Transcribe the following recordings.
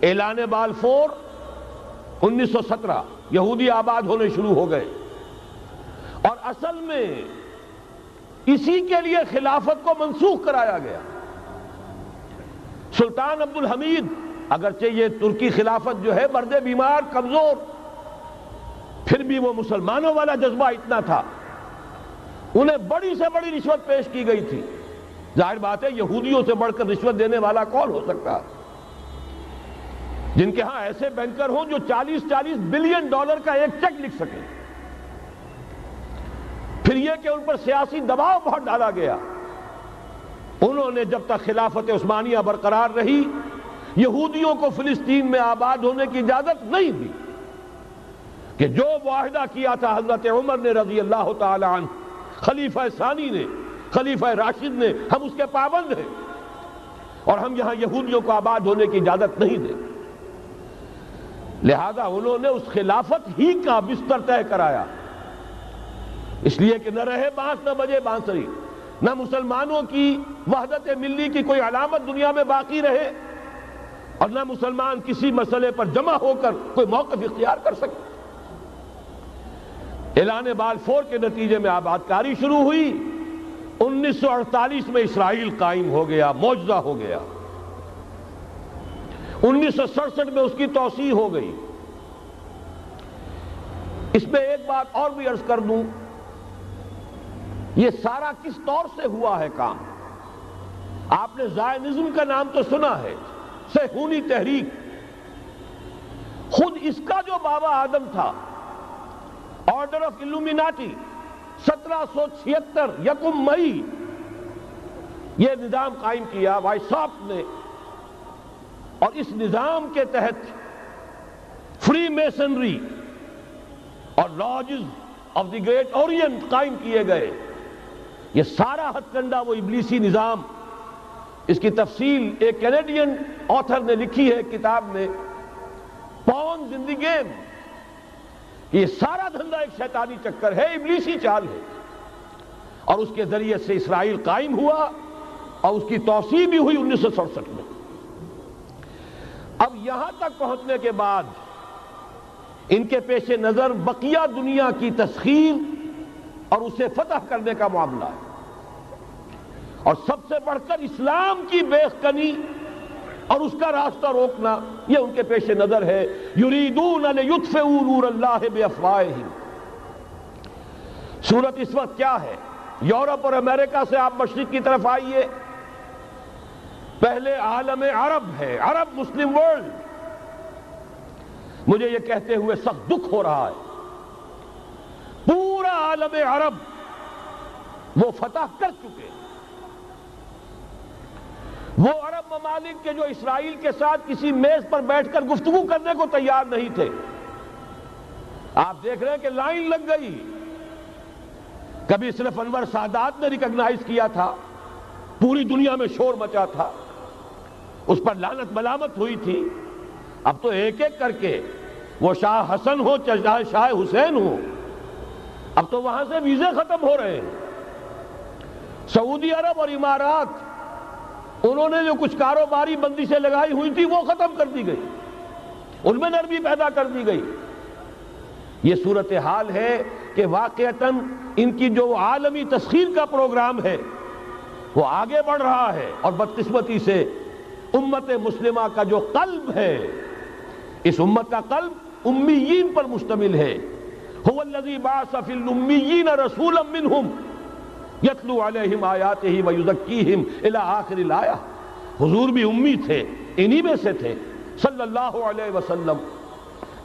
اعلان بالفور 1917 یہودی آباد ہونے شروع ہو گئے، اور اصل میں اسی کے لیے خلافت کو منسوخ کرایا گیا۔ سلطان عبد الحمید، اگرچہ یہ ترکی خلافت جو ہے مرد بیمار کمزور، پھر بھی وہ مسلمانوں والا جذبہ اتنا تھا، انہیں بڑی سے بڑی رشوت پیش کی گئی تھی۔ ظاہر بات ہے یہودیوں سے بڑھ کر رشوت دینے والا کون ہو سکتا ہے، جن کے ہاں ایسے بینکر ہوں جو 40 بلین ڈالر کا ایک چیک لکھ سکیں۔ پھر یہ کہ ان پر سیاسی دباؤ بہت ڈالا گیا، انہوں نے جب تک خلافت عثمانیہ برقرار رہی یہودیوں کو فلسطین میں آباد ہونے کی اجازت نہیں دی، کہ جو معاہدہ کیا تھا حضرت عمر نے رضی اللہ تعالی عنہ، خلیفہ ثانی نے، خلیفہ راشد نے، ہم اس کے پابند ہیں، اور ہم یہاں یہودیوں کو آباد ہونے کی اجازت نہیں دیں۔ لہذا انہوں نے اس خلافت ہی کا بستر طے کرایا، اس لیے کہ نہ رہے بانس نہ بجے بانسری، نہ مسلمانوں کی وحدت ملی کی کوئی علامت دنیا میں باقی رہے، اور نہ مسلمان کسی مسئلے پر جمع ہو کر کوئی موقف اختیار کر سکے۔ اعلان بالفور کے نتیجے میں آباد کاری شروع ہوئی، 1948 میں اسرائیل قائم ہو گیا، معجزہ ہو گیا، 1967 میں اس کی توسیع ہو گئی۔ اس میں ایک بات اور بھی عرض کر دوں، یہ سارا کس طور سے ہوا ہے کام؟ آپ نے زائنزم کا نام تو سنا ہے، صہیونی تحریک، خود اس کا جو بابا آدم تھا، آرڈر آف الومیناٹی، 1776 یکم مئی یہ نظام قائم کیا وائساپ نے، اور اس نظام کے تحت فری میسنری اور lodges of the great Orient قائم کیے گئے۔ یہ سارا ہتھ کنڈا وہ ابلیسی نظام، اس کی تفصیل ایک کینیڈین آتھر نے لکھی ہے کتاب میں، پونز ان دی گیم۔ یہ سارا دھندا ایک شیطانی چکر ہے، ابلیسی چال ہے، اور اس کے ذریعے سے اسرائیل قائم ہوا، اور اس کی توسیع بھی ہوئی 1967 میں۔ اب یہاں تک پہنچنے کے بعد ان کے پیش نظر بقیہ دنیا کی تسخیر اور اسے فتح کرنے کا معاملہ ہے، اور سب سے بڑھ کر اسلام کی بیخکنی اور اس کا راستہ روکنا، یہ ان کے پیش نظر ہے۔ یریدون لیطفئوا نور اللہ بافواہہم۔ صورت اس وقت کیا ہے؟ یورپ اور امریکہ سے آپ مشرق کی طرف آئیے، پہلے عالم عرب ہے، عرب مسلم ورلڈ۔ مجھے یہ کہتے ہوئے سخت دکھ ہو رہا ہے، پورا عالم عرب وہ فتح کر چکے، وہ عرب ممالک کے جو اسرائیل کے ساتھ کسی میز پر بیٹھ کر گفتگو کرنے کو تیار نہیں تھے۔ آپ دیکھ رہے ہیں کہ لائن لگ گئی۔ کبھی صرف انور سادات نے ریکگنائز کیا تھا، پوری دنیا میں شور مچا تھا، اس پر لعنت ملامت ہوئی تھی۔ اب تو ایک ایک کر کے، وہ شاہ حسن ہو چاہے شاہ حسین ہو، اب تو وہاں سے ویزے ختم ہو رہے ہیں۔ سعودی عرب اور امارات، انہوں نے جو کچھ کاروباری بندشیں لگائی ہوئی تھی وہ ختم کر دی گئی، ان میں نرمی پیدا کر دی گئی۔ یہ صورتحال ہے کہ واقعتاً ان کی جو عالمی تسخیر کا پروگرام ہے وہ آگے بڑھ رہا ہے، اور بدقسمتی سے امت مسلمہ کا جو قلب ہے، اس امت کا قلب امیین پر مشتمل ہے۔ هو الذی بعث فی الامیین رسولا منہم یتلو علیہم آیاتہ ویزکیہم الی آخر الآیہ۔ حضور بھی امی تھے، انہی میں سے تھے صلی اللہ علیہ وسلم،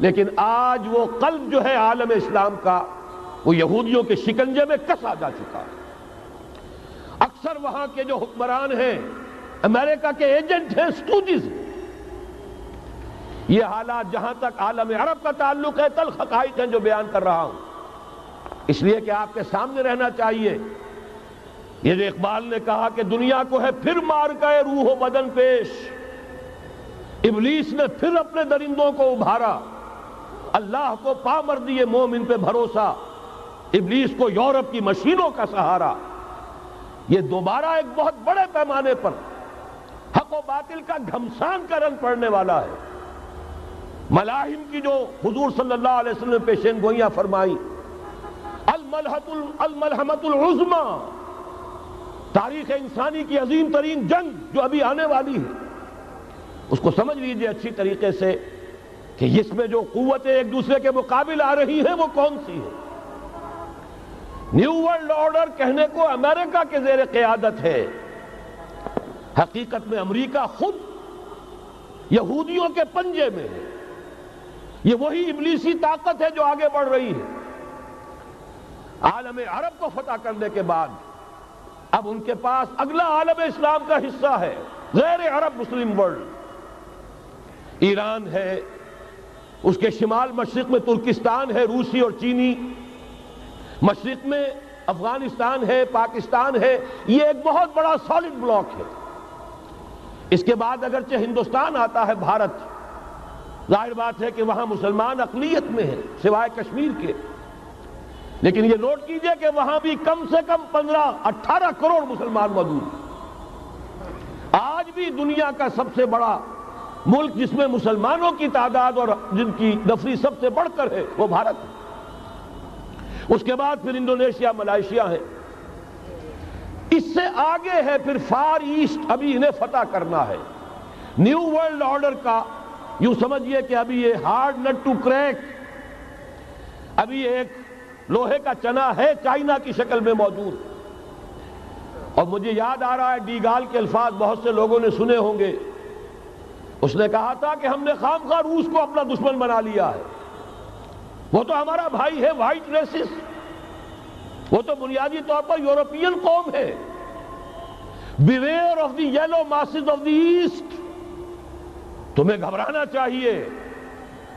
لیکن آج وہ قلب جو ہے عالم اسلام کا، وہ یہودیوں کے شکنجے میں کسا جا چکا ہے۔ اکثر وہاں کے جو حکمران ہیں، امریکہ کے ایجنٹ ہیں، سٹوجز۔ یہ حالات جہاں تک عالم عرب کا تعلق ہے، تلخ حقائق ہیں جو بیان کر رہا ہوں، اس لیے کہ آپ کے سامنے رہنا چاہیے۔ یہ جو اقبال نے کہا کہ دنیا کو ہے پھر مار کا روح و بدن پیش، ابلیس نے پھر اپنے درندوں کو ابھارا، اللہ کو پا مر دیے مومن پہ بھروسہ، ابلیس کو یورپ کی مشینوں کا سہارا۔ یہ دوبارہ ایک بہت بڑے پیمانے پر حق و باطل کا گھمسان کا رنگ پڑنے والا ہے۔ ملاحم کی جو حضور صلی اللہ علیہ وسلم نے پیشین گوئیاں فرمائی، الملحمۃ العظمی، تاریخ انسانی کی عظیم ترین جنگ جو ابھی آنے والی ہے، اس کو سمجھ لیجئے اچھی طریقے سے کہ اس میں جو قوتیں ایک دوسرے کے مقابل آ رہی ہیں وہ کون سی ہیں۔ نیو ورلڈ آرڈر کہنے کو امریکہ کے زیر قیادت ہے، حقیقت میں امریکہ خود یہودیوں کے پنجے میں ہے۔ یہ وہی ابلیسی طاقت ہے جو آگے بڑھ رہی ہے۔ عالم عرب کو فتح کرنے کے بعد اب ان کے پاس اگلا عالم اسلام کا حصہ ہے، غیر عرب مسلم ورلڈ۔ ایران ہے، اس کے شمال مشرق میں ترکستان ہے، روسی اور چینی، مشرق میں افغانستان ہے، پاکستان ہے۔ یہ ایک بہت بڑا سالڈ بلاک ہے۔ اس کے بعد اگرچہ ہندوستان آتا ہے، بھارت، ظاہر بات ہے کہ وہاں مسلمان اقلیت میں ہیں سوائے کشمیر کے، لیکن یہ نوٹ کیجئے کہ وہاں بھی کم سے کم 15-18 کروڑ مسلمان موجود ہیں۔ آج بھی دنیا کا سب سے بڑا ملک جس میں مسلمانوں کی تعداد اور جن کی نفری سب سے بڑھ کر ہے وہ بھارت ہے۔ اس کے بعد پھر انڈونیشیا، ملائیشیا ہے، اس سے آگے ہے پھر فار ایسٹ، ابھی انہیں فتح کرنا ہے۔ نیو ورلڈ آرڈر کا یوں سمجھئے کہ ابھی یہ ہارڈ نٹ ٹو کریک، ابھی ایک لوہے کا چنا ہے چائنا کی شکل میں موجود۔ اور مجھے یاد آ رہا ہے ڈی گال کے الفاظ بہت سے لوگوں نے سنے ہوں گے، اس نے کہا تھا کہ ہم نے خامخواہ روس کو اپنا دشمن بنا لیا ہے، وہ تو ہمارا بھائی ہے، وائٹ ریسس، وہ تو بنیادی طور پر یورپین قوم ہے۔ Beware of the yellow masses of the east, تمہیں گھبرانا چاہیے،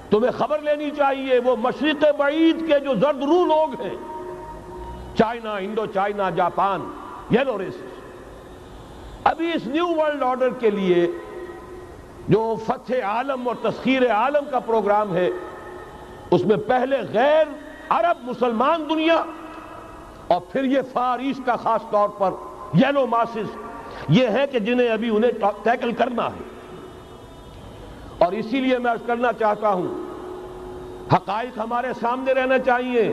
تمہیں خبر لینی چاہیے۔ وہ مشرق بعید کے جو زرد رو لوگ ہیں، China, Indo China, Japan, yellow races, ابھی اس نیو ورلڈ آرڈر کے لیے جو فتح عالم اور تسخیر عالم کا پروگرام ہے، اس میں پہلے غیر عرب مسلمان دنیا اور پھر یہ فار ایسٹ کا خاص طور پر یلو ماسز، یہ ہے کہ جنہیں ابھی انہیں ٹیکل کرنا ہے۔ اور اسی لیے میں عرض کرنا چاہتا ہوں، حقائق ہمارے سامنے رہنا چاہیے۔